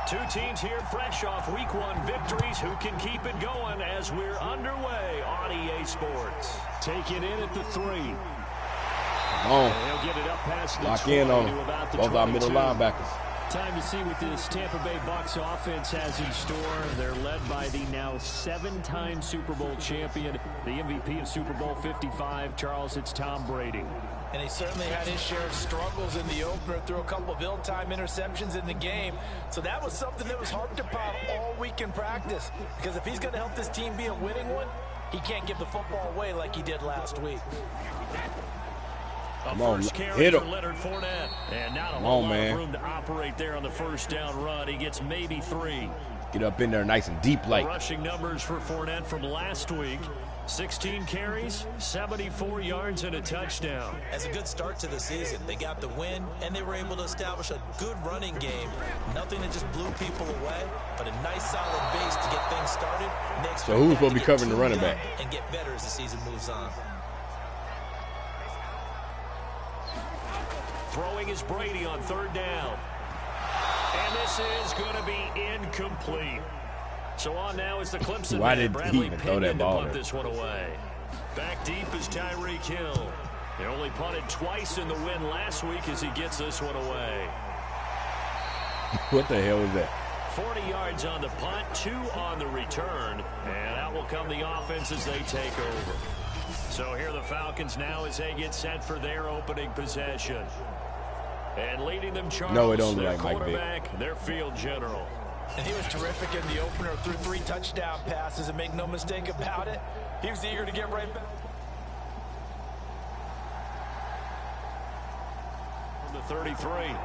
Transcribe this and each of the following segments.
Two teams here fresh off Week 1 victories. Who can keep it going as we're underway on EA Sports? Taking in at the 3. He'll get it up past the lock 20 in on to about the both our middle 22. linebackers. Time to see what this Tampa Bay Bucs offense has in store. They're led by the now 7-time Super Bowl champion, the MVP of Super Bowl 55. Charles, it's Tom Brady. And he certainly had his share of struggles in the opener, threw a couple of ill-timed interceptions in the game. So that was something that was harped upon all week in practice. Because if he's going to help this team be a winning one, he can't give the football away like he did last week. Come on, hit him. Leonard Fournette. And not a whole lot of room to operate there on the first down run. He gets maybe 3. Get up in there nice and deep like. Rushing numbers for Fournette from last week. 16 carries, 74 yards, and a touchdown. As a good start to the season, they got the win, and they were able to establish a good running game. Nothing that just blew people away, but a nice solid base to get things started. So who's supposed to be covering the running back? And get better as the season moves on. Throwing is Brady on 3rd down. And this is going to be incomplete. So on now is the Clemson. Why did Bradley he even throw that ball there? This one away. Back deep is Tyreek Hill. They only punted twice in the win last week as he gets this one away. What the hell was that? 40 yards on the punt, 2 on the return. And out will come the offense as they take over. So here are the Falcons now as they get set for their opening possession. And leading them, Charles, no, it don't look their like Mike quarterback, Vick. Their field general. And he was terrific in the opener, threw 3 touchdown passes, and make no mistake about it, he was eager to get right back. From the 33.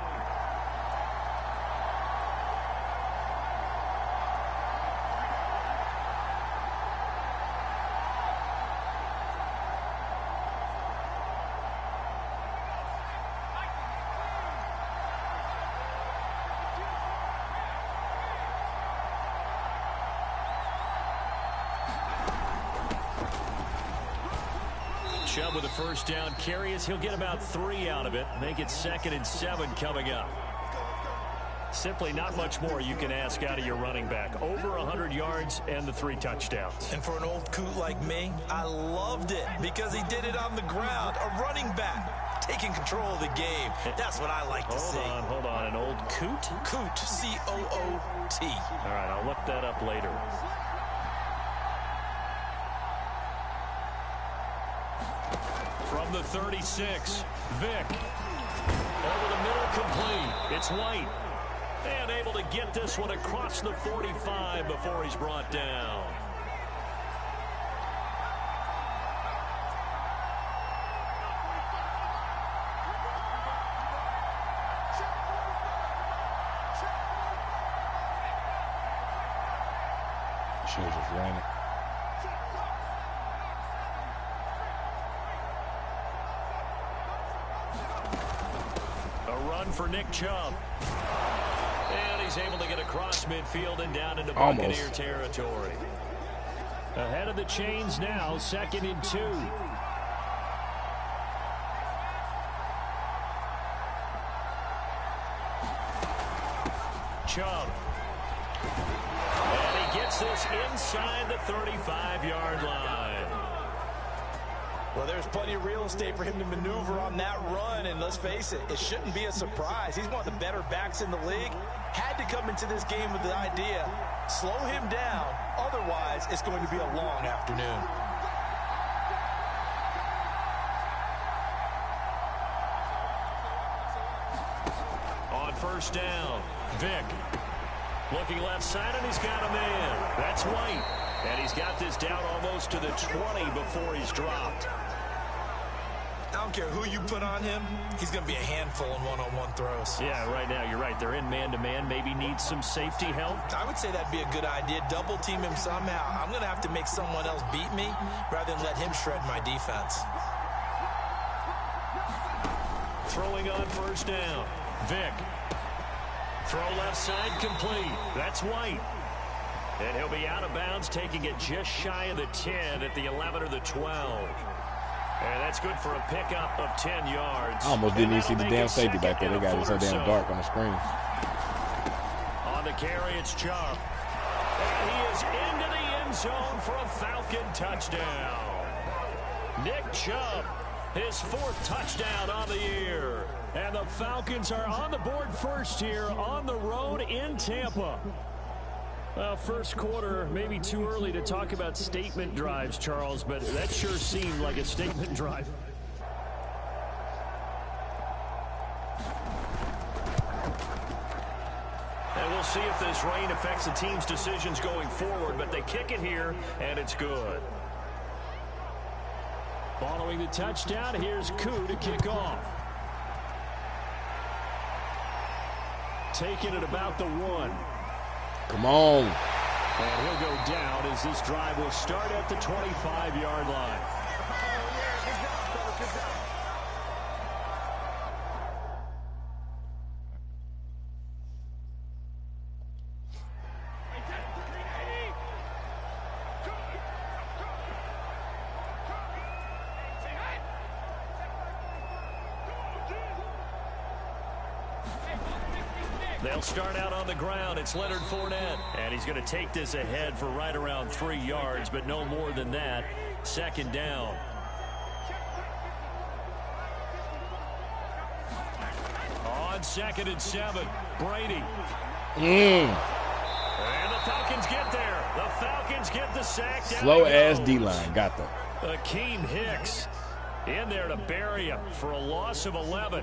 Chubb with a first down carry as he'll get about 3 out of it. Make it 2nd and 7 coming up. Simply not much more you can ask out of your running back. Over 100 yards and the 3 touchdowns. And for an old coot like me, I loved it because he did it on the ground. A running back taking control of the game. That's what I like to see. Hold on. An old coot? Coot, C-O-O-T. All right, I'll look that up later. From the 36, Vick. Over the middle, complete. It's White. And able to get this one across the 45 before he's brought down. Should have just ran it. For Nick Chubb. And he's able to get across midfield and down into Buccaneer territory. Ahead of the chains now, 2nd and 2. Chubb. And he gets this inside the 35-yard line. Well, there's plenty of real estate for him to maneuver on that run, and let's face it, it shouldn't be a surprise. He's one of the better backs in the league. Had to come into this game with the idea, slow him down, otherwise it's going to be a long afternoon. On 1st down, Vick. Looking left side, and he's got a man. That's White. And he's got this down almost to the 20 before he's dropped. I don't care who you put on him, he's going to be a handful in one-on-one throws. Yeah, right now, you're right. They're in man-to-man. Maybe needs some safety help. I would say that'd be a good idea. Double team him somehow. I'm going to have to make someone else beat me rather than let him shred my defense. Throwing on 1st down. Vick. Throw left side, complete. That's White. And he'll be out of bounds, taking it just shy of the 10 at the 11 or the 12. And that's good for a pickup of 10 yards. I almost didn't even see the damn safety back there. They got it so damn dark on the screen. On On the carry, it's Chubb. And he is into the end zone for a Falcon touchdown. Nick Chubb, his 4th touchdown on the year. And the Falcons are on the board first here on the road in Tampa. Well, first quarter, maybe too early to talk about statement drives, Charles, but that sure seemed like a statement drive. And we'll see if this rain affects the team's decisions going forward, but they kick it here, and it's good. Following the touchdown, here's Koo to kick off. Taking it about the 1. Come on. And he'll go down as this drive will start at the 25-yard line. They'll start out on the ground. It's Leonard Fournette. And he's going to take this ahead for right around 3 yards, but no more than that. 2nd down. On 2nd and 7, Brady. And the Falcons get there. The Falcons get the sack. Slow-ass D-line. Got them. Akeem Hicks in there to bury him for a loss of 11.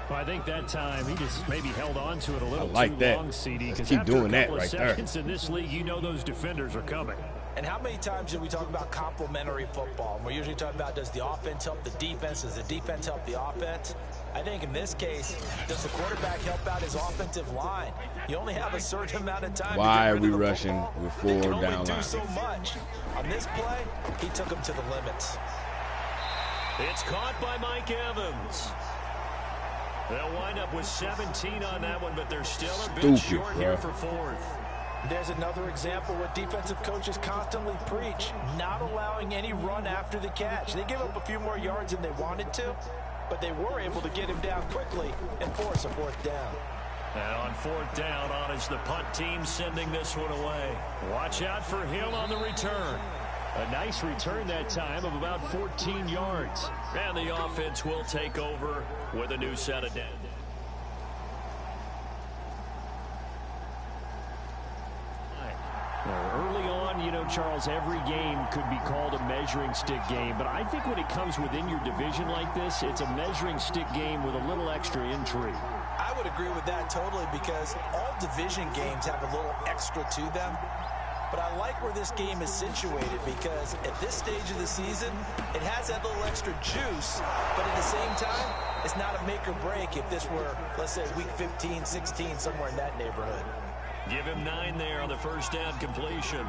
Well, I think that time he just maybe held on to it a little too long, CD. Keep doing that right there. In this league, you know those defenders are coming. And how many times do we talk about complementary football? And we're usually talking about, does the offense help the defense? Does the defense help the offense? I think in this case, does the quarterback help out his offensive line? You only have a certain amount of time. Why are we rushing with 4 down line? They can only do so much. On this play, he took him to the limits. It's caught by Mike Evans. They'll wind up with 17 on that one, but they're still a bit short here for 4th. There's another example where defensive coaches constantly preach, not allowing any run after the catch. They gave up a few more yards than they wanted to, but they were able to get him down quickly and force a 4th down. And on 4th down, on is the punt team sending this one away. Watch out for Hill on the return. A nice return that time of about 14 yards. And the offense will take over with a new set of down. Early on, you know, Charles, every game could be called a measuring stick game. But I think when it comes within your division like this, it's a measuring stick game with a little extra intrigue. I would agree with that totally, because all division games have a little extra to them. But I like where this game is situated, because at this stage of the season, it has that little extra juice, but at the same time, it's not a make or break if this were, let's say, week 15, 16, somewhere in that neighborhood. Give him 9 there on the first down completion.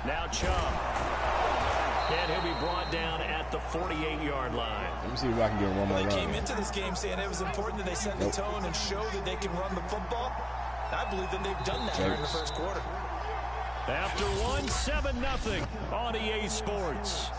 Now Chubb. And he'll be brought down at the 48-yard line. Let me see if I can get one more run. They came into this game saying it was important that they set the tone and show that they can run the football. I believe that they've done that during the first quarter. After one, 7-0 on EA Sports.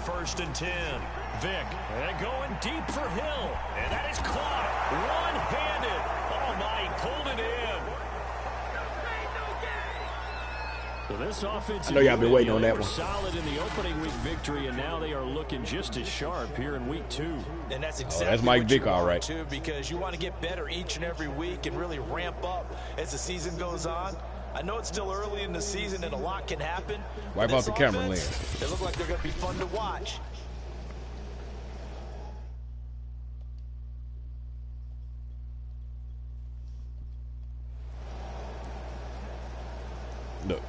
First and 10. Vick, and going deep for Hill. And that is caught. One-handed. Oh, my, he pulled it in. So this offense, I know y'all been waiting on that one. Solid in the opening week victory, and now they are looking just as sharp here in week 2. And that's exactly that's Mike Vick, all right. Too, because you want to get better each and every week and really ramp up as the season goes on. I know it's still early in the season and a lot can happen. Wipe out the camera, Lynn. They look like they're going to be fun to watch. Look.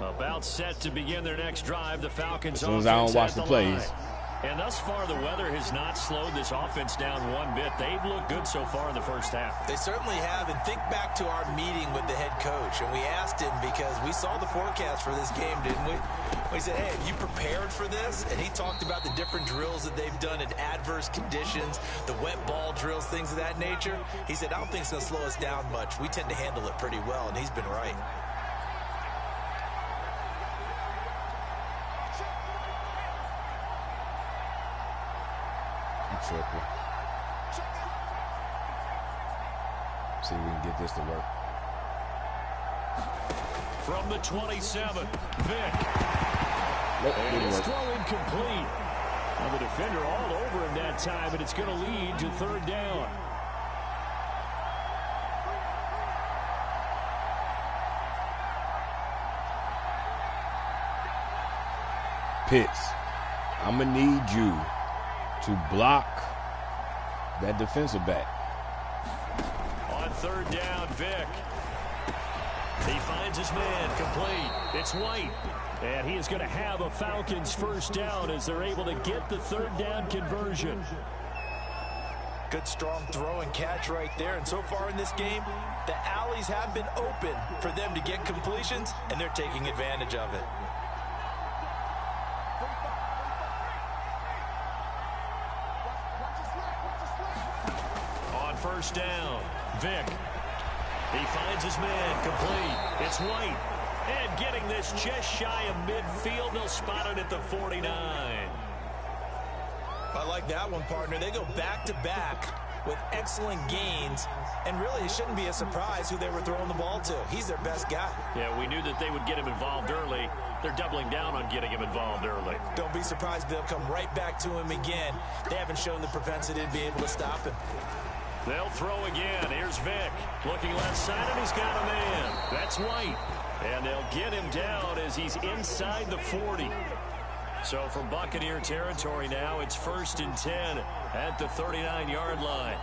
About set to begin their next drive. The Falcons. As soon as I don't watch the plays, And thus far, the weather has not slowed this offense down one bit. They've looked good so far in the first half. They certainly have. And think back to our meeting with the head coach. And we asked him, because we saw the forecast for this game, didn't we? We said, hey, have you prepared for this? And he talked about the different drills that they've done in adverse conditions, the wet ball drills, things of that nature. He said, I don't think it's going to slow us down much. We tend to handle it pretty well, and he's been right. Triple. See if we can get this to work. From the 27, Vick. And his throw incomplete. Now the defender all over him that time, and it's going to lead to third down. Pitts, I'm going to need you to block that defensive back. On third down, Vick. He finds his man complete. It's White. And he is going to have a Falcons first down as they're able to get the third down conversion. Good strong throw and catch right there. And so far in this game, the alleys have been open for them to get completions, and they're taking advantage of it. First down, Vick. He finds his man complete. It's White. And getting this just shy of midfield. They'll spot it at the 49. I like that one, partner. They go back-to-back with excellent gains. And really, it shouldn't be a surprise who they were throwing the ball to. He's their best guy. Yeah, we knew that they would get him involved early. They're doubling down on getting him involved early. Don't be surprised they'll come right back to him again. They haven't shown the propensity to be able to stop him. They'll throw again. Here's Vick. Looking left side, and he's got a man. That's White. And they'll get him down as he's inside the 40. So from Buccaneer territory now, it's 1st and 10 at the 39-yard line.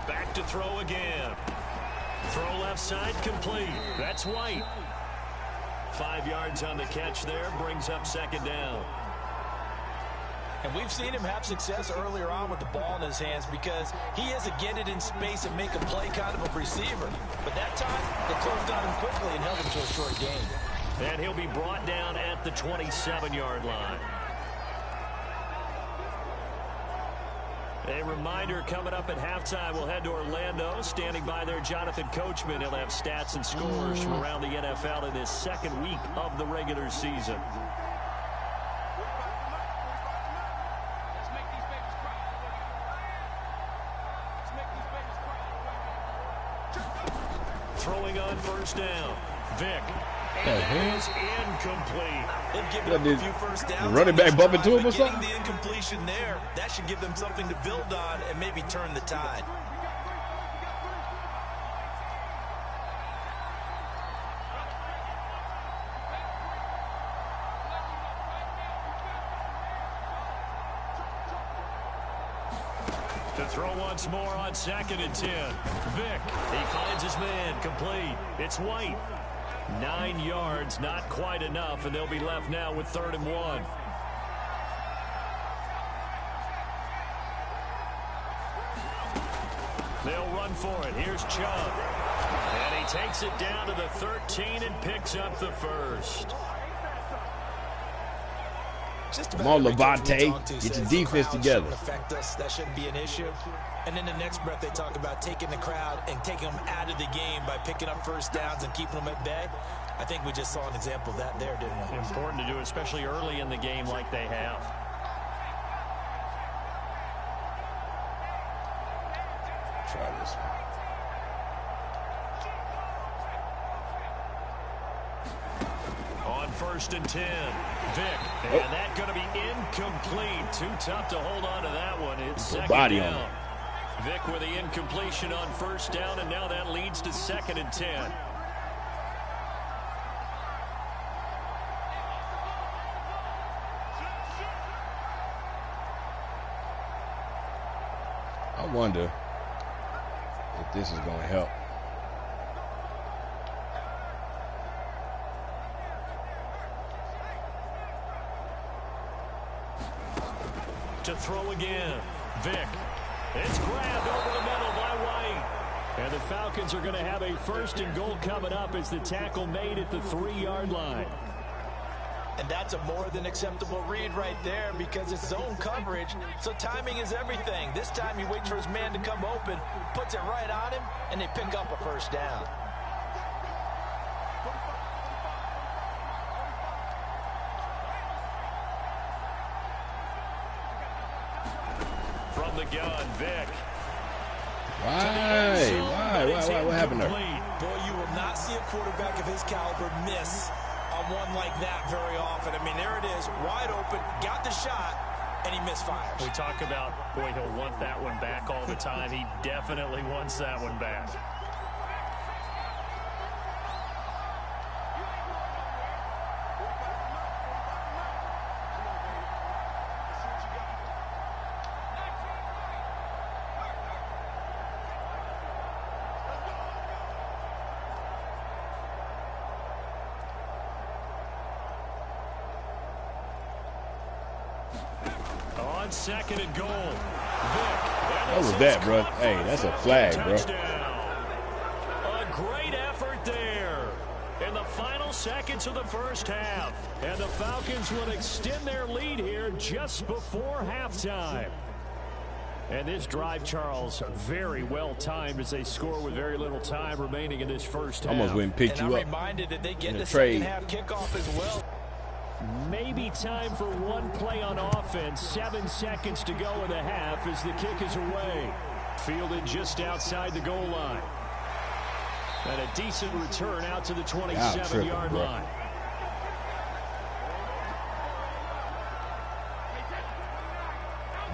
Back to throw again. Throw left side complete. That's White. 5 yards on the catch there, brings up second down. And we've seen him have success earlier on with the ball in his hands because he is a get it in space and make a play kind of a receiver. But that time, they closed on him quickly and held him to a short gain. And he'll be brought down at the 27-yard line. A reminder, coming up at halftime, we'll head to Orlando. Standing by there, Jonathan Coachman. He'll have stats and scores from around the NFL in this second week of the regular season. Throwing on first down, Vick. And is incomplete. They've given up a few first downs. The running back bump into him or something? Getting the incompletion there, that should give them something to build on and maybe turn the tide. To throw once more on 2nd and 10. Vick, he finds his man complete. It's White. 9 yards, not quite enough, and they'll be left now with 3rd and 1. They'll run for it. Here's Chubb. And he takes it down to the 13 and picks up the first. Come on, Levante. Get your defense together. Affect us. That shouldn't be an issue. And in the next breath, they talk about taking the crowd and taking them out of the game by picking up first downs and keeping them at bay. I think we just saw an example of that there, didn't we? Important to do, especially early in the game like they have. Try this one. On 1st and 10, Vick. And that's going to be incomplete. Too tough to hold on to that one. It's second down. Vick with the incompletion on first down, and now that leads to 2nd and 10. I wonder if this is going to help. again. Vick. It's grabbed over the middle by White. And the Falcons are going to have a 1st and goal coming up as the tackle made at the 3-yard line. And that's a more than acceptable read right there because it's zone coverage, so timing is everything. This time he waits for his man to come open, puts it right on him, and they pick up a 1st down. From the gun, Vick. Why? What happened there? Boy, you will not see a quarterback of his caliber miss on one like that very often. I mean, there it is, wide open, got the shot, and he misfires. We talk about, boy, he'll want that one back all the time. He definitely wants that one back. On 2nd and goal. What was that, bro? Hey, that's a flag, bro. A great effort there in the final seconds of the 1st half. And the Falcons will extend their lead here just before halftime. And this drive, Charles, very well timed as they score with very little time remaining in this 1st half. Almost went and picked you up. I'm reminded that they get the trade. 2nd half kickoff as well. Maybe time for one play on offense. 7 seconds to go in the half as the kick is away. Fielded just outside the goal line. And a decent return out to the 27-yard line.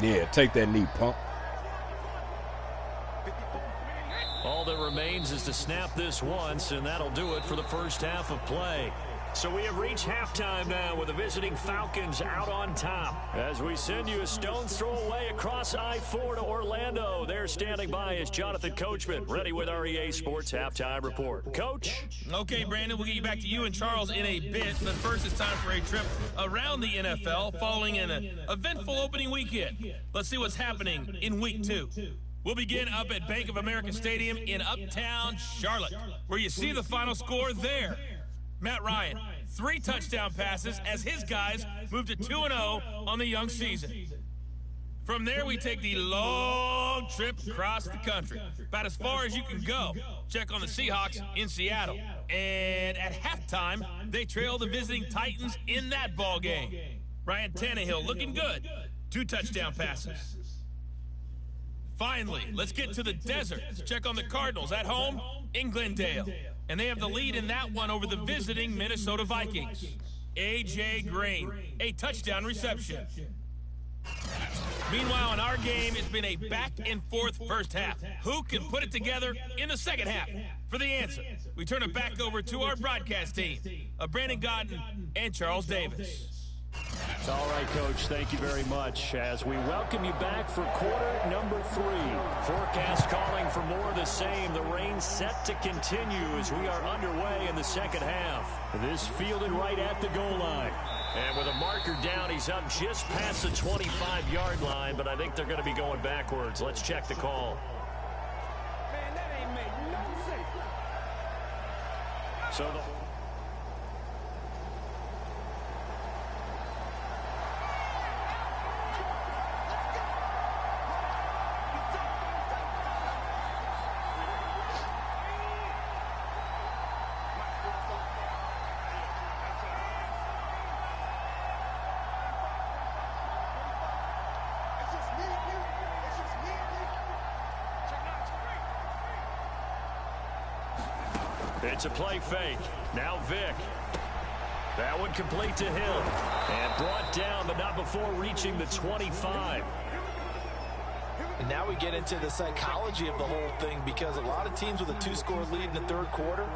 Yeah, take that knee, punk. All that remains is to snap this once, and that'll do it for the 1st half of play. So we have reached halftime now with the visiting Falcons out on top. As we send you a stone's throw away across I-4 to Orlando. There standing by is Jonathan Coachman, ready with our EA Sports Halftime Report. Coach? Okay, Brandon, we'll get you back to you and Charles in a bit. But first, it's time for a trip around the NFL following an eventful opening weekend. Let's see what's happening in Week 2. We'll begin up at Bank of America Stadium in Uptown Charlotte, where you see the final score there. Matt Ryan, 3 touchdown passes as his guys move to 2-0 on the young season. From there, we take the long trip across the country, about as far as you can go. Check on the Seahawks in Seattle. And at halftime, they trail the visiting Titans in that ball game. Ryan Tannehill looking good, 2 touchdown passes. Finally, let's get to the desert to check on the Cardinals at home in Glendale. And they have the lead in that one over the visiting Minnesota Vikings. A.J. Green, a touchdown reception. Meanwhile, in our game, it's been a back-and-forth 1st half. Who can put it together in the 2nd half? For the answer, we turn it back over to our broadcast team of Brandon Godden and Charles Davis. All right, Coach, thank you very much as we welcome you back for quarter number 3. Forecast calling for more of the same. The rain set to continue as we are underway in the 2nd half. This fielded right at the goal line. And with a marker down, he's up just past the 25-yard line, but I think they're going to be going backwards. Let's check the call. Man, that ain't made no sense. So it's a play fake. Now Vick. That one complete to him. And brought down, but not before reaching the 25. And now we get into the psychology of the whole thing because a lot of teams with a 2-score lead in the 3rd quarter,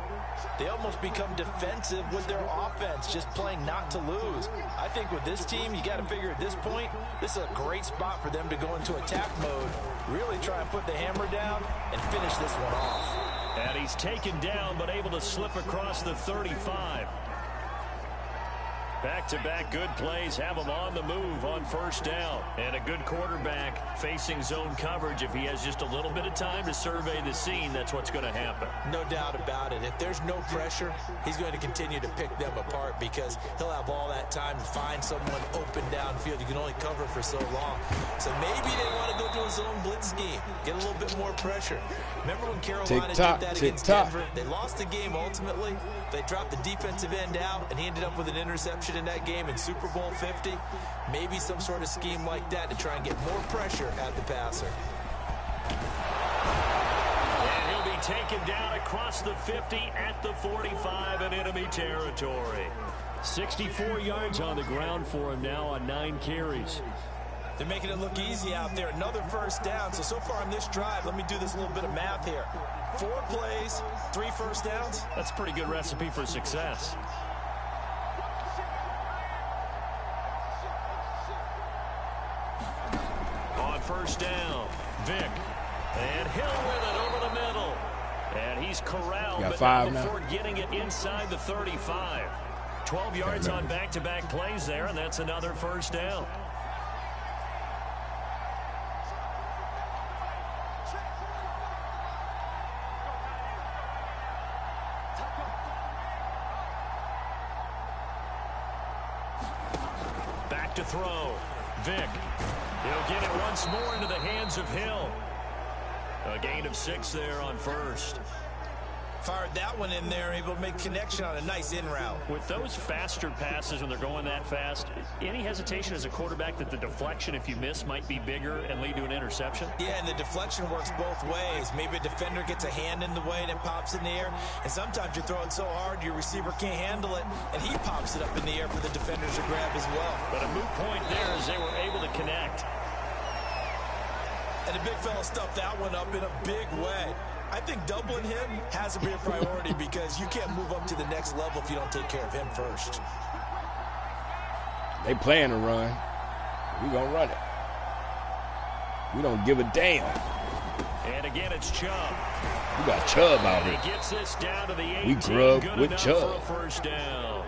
they almost become defensive with their offense, just playing not to lose. I think with this team, you got to figure at this point, this is a great spot for them to go into attack mode, really try and put the hammer down and finish this one off. And he's taken down, but able to slip across the 35. Back-to-back good plays have him on the move on first down. And a good quarterback facing zone coverage. If he has just a little bit of time to survey the scene, that's what's going to happen. No doubt about it. If there's no pressure, he's going to continue to pick them apart because he'll have all that time to find someone open downfield. You can only cover for so long. So maybe they want to go to a zone blitz scheme, get a little bit more pressure. Remember when Carolina did that against Denver? They lost the game ultimately. They dropped the defensive end out, and he ended up with an interception in that game in Super Bowl 50. Maybe some sort of scheme like that to try and get more pressure at the passer. And he'll be taken down across the 50 at the 45 in enemy territory. 64 yards on the ground for him now on 9 carries. They're making it look easy out there. Another first down. So far on this drive, let me do this little bit of math here. 4 plays, 3 first downs. That's a pretty good recipe for success. On first down, Vick. And Hill with it over the middle. And he's corralled, but not before getting it inside the 35. 12 yards on back-to-back plays there, and that's another first down. Back to throw. Vick. He'll get it once more into the hands of Hill. A gain of 6 there on first. Fired that one in there, able to make connection on a nice in route. With those faster passes when they're going that fast, any hesitation as a quarterback that the deflection, if you miss, might be bigger and lead to an interception? Yeah, and the deflection works both ways. Maybe a defender gets a hand in the way and it pops in the air. And sometimes you're throwing so hard your receiver can't handle it, and he pops it up in the air for the defenders to grab as well. But a moot point there as they were able to connect. And the big fella stuffed that one up in a big way. I think doubling him has to be a priority because you can't move up to the next level if you don't take care of him first. They playing to run. We gonna run it. We don't give a damn. And again, it's Chubb. We got Chubb out here. He gets this down to the 18. We grub with Chubb. For a first down.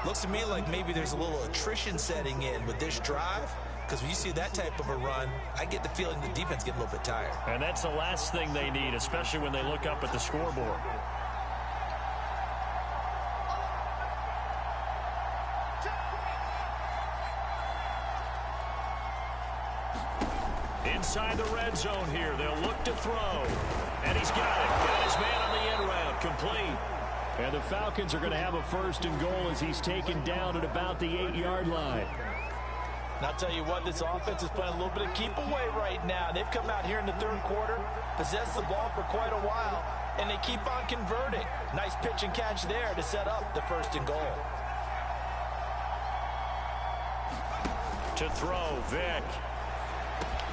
Looks to me like maybe there's a little attrition setting in with this drive. Because when you see that type of a run, I get the feeling the defense getting a little bit tired. And that's the last thing they need, especially when they look up at the scoreboard. Inside the red zone here, they'll look to throw. And he's got it. Got his man on the end route, complete. And the Falcons are going to have a first and goal as he's taken down at about the 8-yard line. And I'll tell you what, this offense is playing a little bit of keep away right now. They've come out here in the third quarter, possessed the ball for quite a while, and they keep on converting. Nice pitch and catch there to set up the first and goal. To throw, Vick.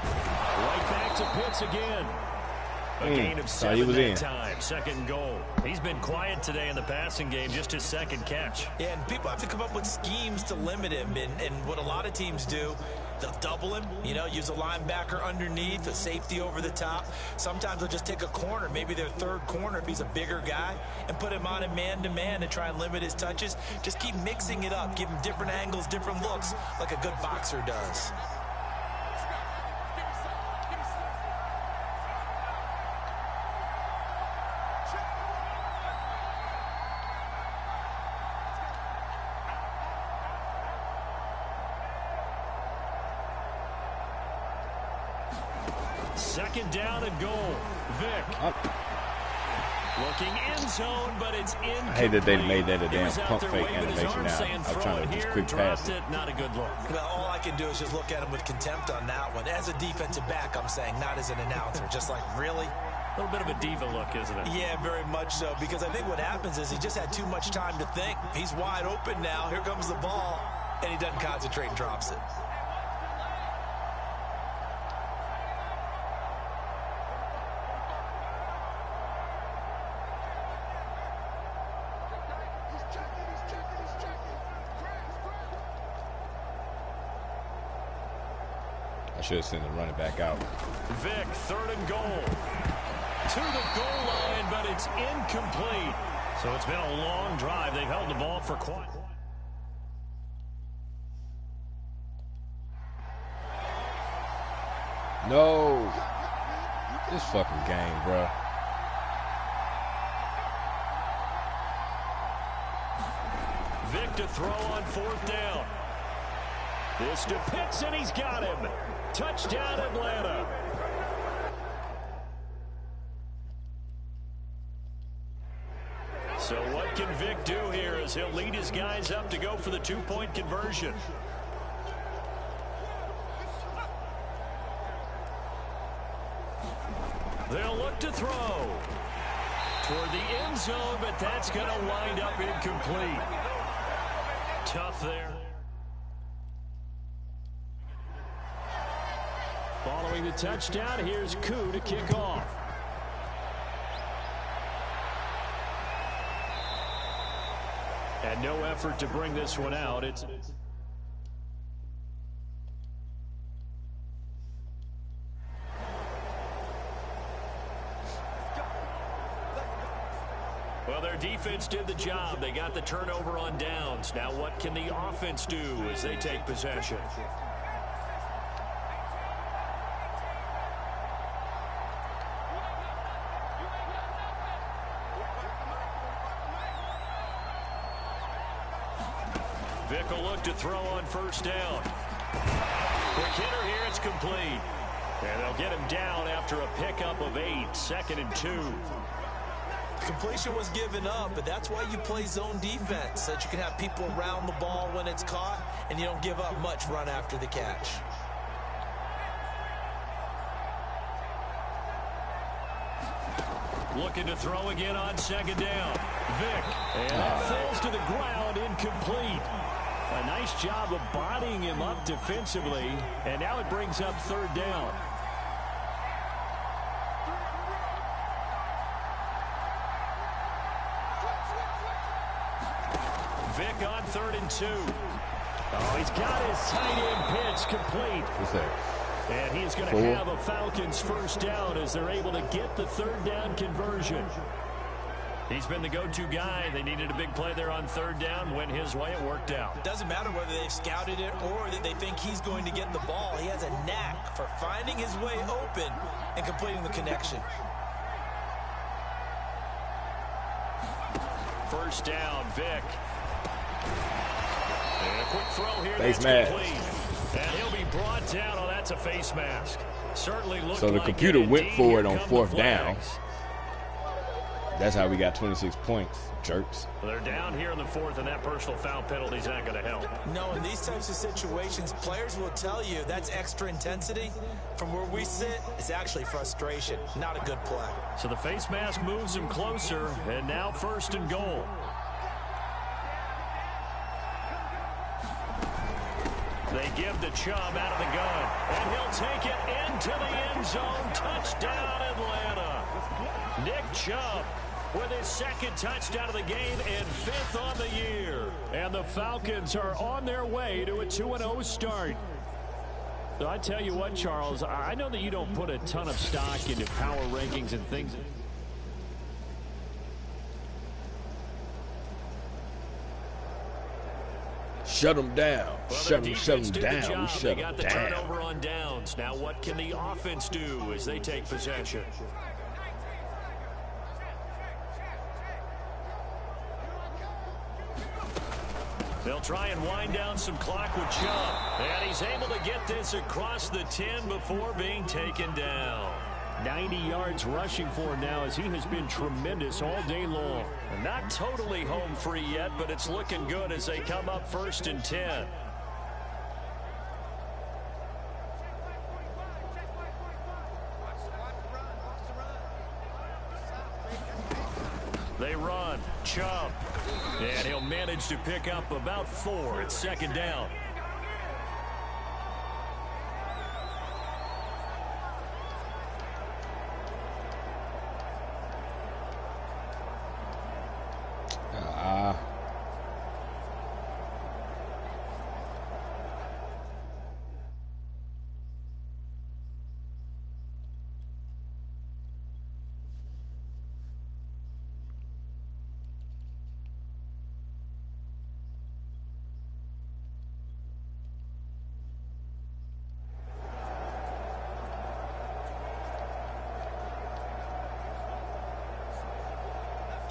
Right back to Pitts again. A gain of 7 that time. Second goal. He's been quiet today in the passing game, just his second catch. Yeah, and people have to come up with schemes to limit him. And what a lot of teams do, they'll double him, use a linebacker underneath, a safety over the top. Sometimes they'll just take a corner, maybe their third corner if he's a bigger guy, and put him on a man-to-man and try and limit his touches. Just keep mixing it up, give him different angles, different looks, like a good boxer does. Second down and goal. Vick. Looking end zone, but it's incomplete. I hate that they made that a damn pump fake animation now. I'm trying to just quick pass it. Not a good look. Well, all I can do is just look at him with contempt on that one. As a defensive back, I'm saying, not as an announcer. Just like, really? A little bit of a diva look, isn't it? Yeah, very much so. Because I think what happens is he just had too much time to think. He's wide open now. Here comes the ball. And he doesn't concentrate and drops it. I should have sent the running back out. Vick, third and goal. To the goal line, but it's incomplete. So it's been a long drive. They've held the ball for quite. No. This fucking game, bro. Vick to throw on 4th down. This to Pitts, and he's got him. Touchdown, Atlanta. So what can Vick do here as he'll lead his guys up to go for the 2-point conversion? They'll look to throw toward the end zone, but that's going to wind up incomplete. Tough there. Following the touchdown, here's Koo to kick off. And no effort to bring this one out. Well, their defense did the job. They got the turnover on downs. Now what can the offense do as they take possession? Vick will look to throw on 1st down. Quick hitter here, it's complete. And they'll get him down after a pickup of 8, 2nd and 2. Completion was given up, but that's why you play zone defense, so that you can have people around the ball when it's caught, and you don't give up much run after the catch. Looking to throw again on 2nd down. Vick, and that falls to the ground, incomplete. A nice job of bodying him up defensively, and now it brings up 3rd down. Vick on 3rd and 2. Oh, he's got his tight end pitch complete. What's that? And he's going to have a Falcons 1st down as they're able to get the 3rd down conversion. He's been the go-to guy. They needed a big play there on 3rd down. Went his way. It worked out. It doesn't matter whether they've scouted it or that they think he's going to get the ball. He has a knack for finding his way open and completing the connection. 1st down, Vick. And a quick throw here. Face that's mask. Complete. And he'll be brought down. Oh, that's a face mask. Certainly looked So the like computer it. went Indeed, for it here on come 4th the down. flags. That's how we got 26 points, jerks. Well, they're down here in the 4th, and that personal foul penalty's not going to help. No, in these types of situations, players will tell you that's extra intensity. From where we sit, it's actually frustration, not a good play. So the face mask moves him closer, and now 1st and goal. They give the Chubb out of the gun, and he'll take it into the end zone. Touchdown, Atlanta. Nick Chubb with his 2nd touchdown of the game and 5th on the year. And the Falcons are on their way to a 2-0 start. So I tell you what, Charles, I know that you don't put a ton of stock into power rankings and things. Shut them down. Well, Shut them down. We They shut got them the down. turnover on downs. Now what can the offense do as they take possession? They'll try and wind down some clock with Chubb. And he's able to get this across the 10 before being taken down. 90 yards rushing for him now as he has been tremendous all day long. And not totally home free yet, but it's looking good as they come up 1st and 10. They run. Chubb. And he'll manage to pick up about 4. It's 2nd down.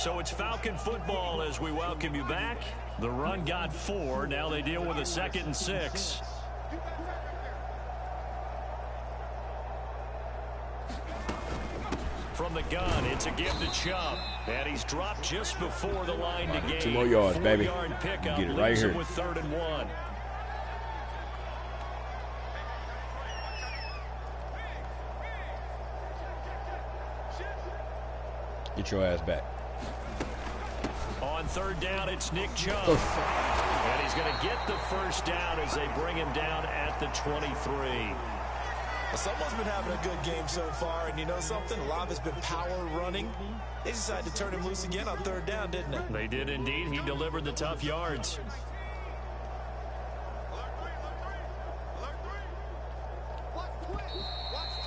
So it's Falcon football as we welcome you back. The run got 4. Now they deal with a 2nd and 6. From the gun, it's a give to Chubb. And he's dropped just before the line to gain. 2 more yards, baby. 4-yard pickup. Get it right here. With 3rd and 1. Get your ass back. On 3rd down, it's Nick Chubb. And he's going to get the 1st down as they bring him down at the 23. Well, someone's been having a good game so far, and you know something? A lot of it's been power running. They decided to turn him loose again on 3rd down, didn't they? They did indeed. He delivered the tough yards.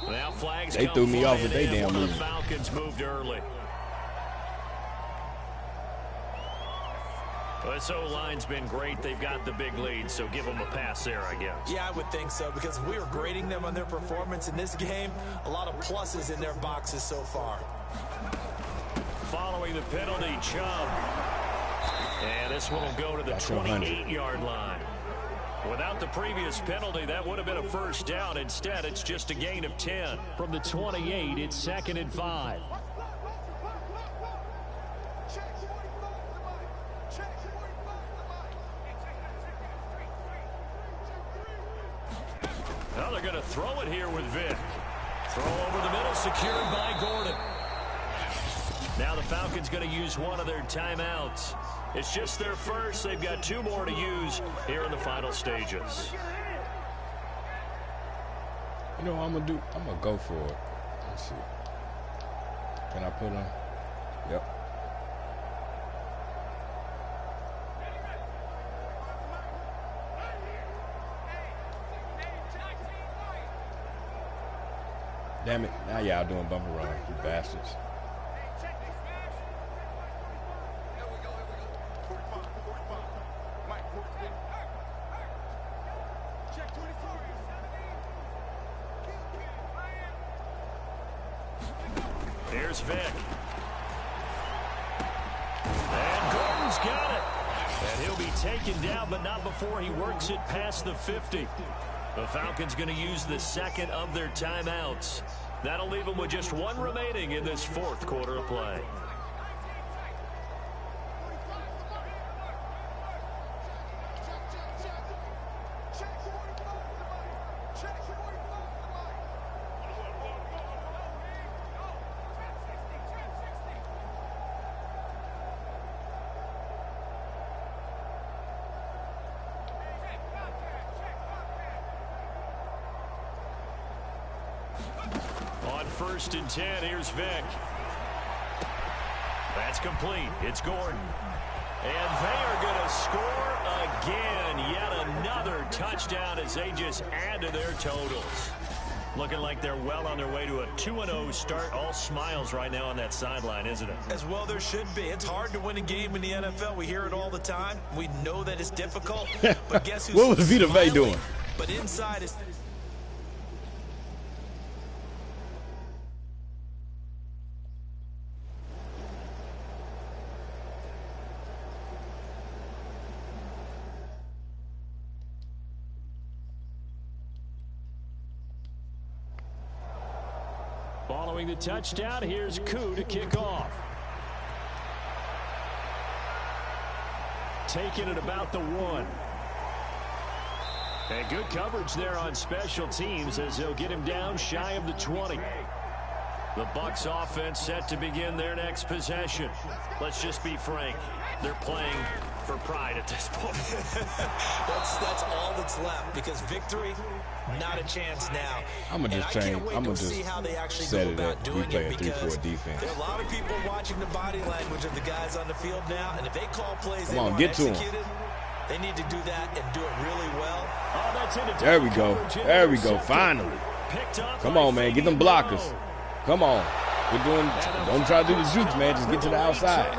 Now flags they threw me off with they damn move. The Falcons moved early. This O-line's been great. They've got the big lead, so give them a pass there, I guess. Yeah, I would think so, because if we were grading them on their performance in this game, a lot of pluses in their boxes so far. Following the penalty, Chubb. And this one will go to the 28-yard line. Without the previous penalty, that would have been a 1st down. Instead, it's just a gain of 10. From the 28, it's 2nd and 5. Now they're going to throw it here with Vick. Throw over the middle, secured by Gordon. Now the Falcons going to use one of their timeouts. It's just their first. They've got 2 more to use here in the final stages. You know what I'm going to do? I'm going to go for it. Let's see. Can I put him? Yep. Damn it. Now y'all doing bumper run, you bastards. Here's Vick. And Gordon's got it. And he'll be taken down, but not before he works it past the 50. The Falcons going to use the 2nd of their timeouts. That'll leave them with just 1 remaining in this 4th quarter of play. On 1st and 10, here's Vick. That's complete. It's Gordon. And they are going to score again. Yet another touchdown as they just add to their totals. Looking like they're well on their way to a 2-0 start. All smiles right now on that sideline, isn't it? As well there should be. It's hard to win a game in the NFL. We hear it all the time. We know that it's difficult. But guess who's what was Vita Vey doing? But inside is... Following the touchdown, here's G.O.A.T to kick off. Taking it about the 1. And good coverage there on special teams as they'll get him down shy of the 20. The Bucs offense set to begin their next possession. Let's just be frank. They're playing for pride at this point. that's all that's left, because victory, not a chance now. I'm going to just change. I'm going to just set it up. We play a 3-4 defense. There are a lot of people watching the body language of the guys on the field now, and if they call plays they want get to executed, they need to do that and do it really well. Oh, that's into there we go. There we go. Finally. Come on, man. Get them blockers. Come on. We're doing. Don't try to do the zooks, man. Just get to the outside.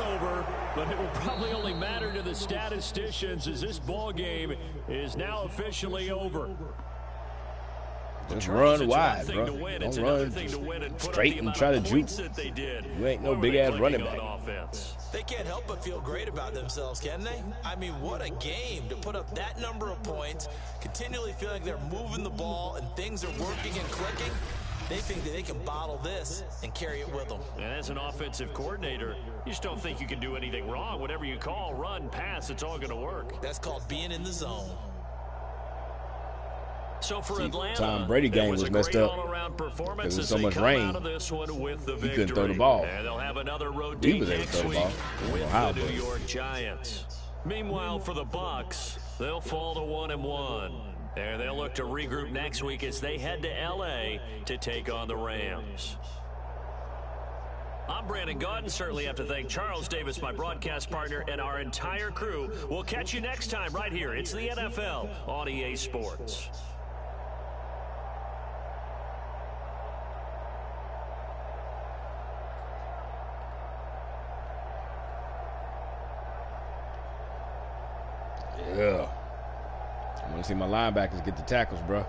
But it will probably only matter to the statisticians as this ball game is now officially over. Just run wide, bro. Don't run straight and try to juke. You ain't no big-ass running back. They can't help but feel great about themselves, can they? I mean, what a game to put up that number of points, continually feeling they're moving the ball and things are working and clicking. They think that they can bottle this and carry it with them. And as an offensive coordinator, you just don't think you can do anything wrong. Whatever you call, run, pass, it's all going to work. That's called being in the zone. So for Atlanta, Tom Brady game was messed up because there's so much rain. He couldn't throw the ball. And they'll have another road He date was able to next throw the week ball. with How, the New York Giants. Meanwhile, for the Bucs, they'll fall to 1-1. And they'll look to regroup next week as they head to L.A. to take on the Rams. I'm Brandon Gaudin. Certainly have to thank Charles Davis, my broadcast partner, and our entire crew. We'll catch you next time right here. It's the NFL on EA Sports. Yeah. I want to see my linebackers get the tackles, bro.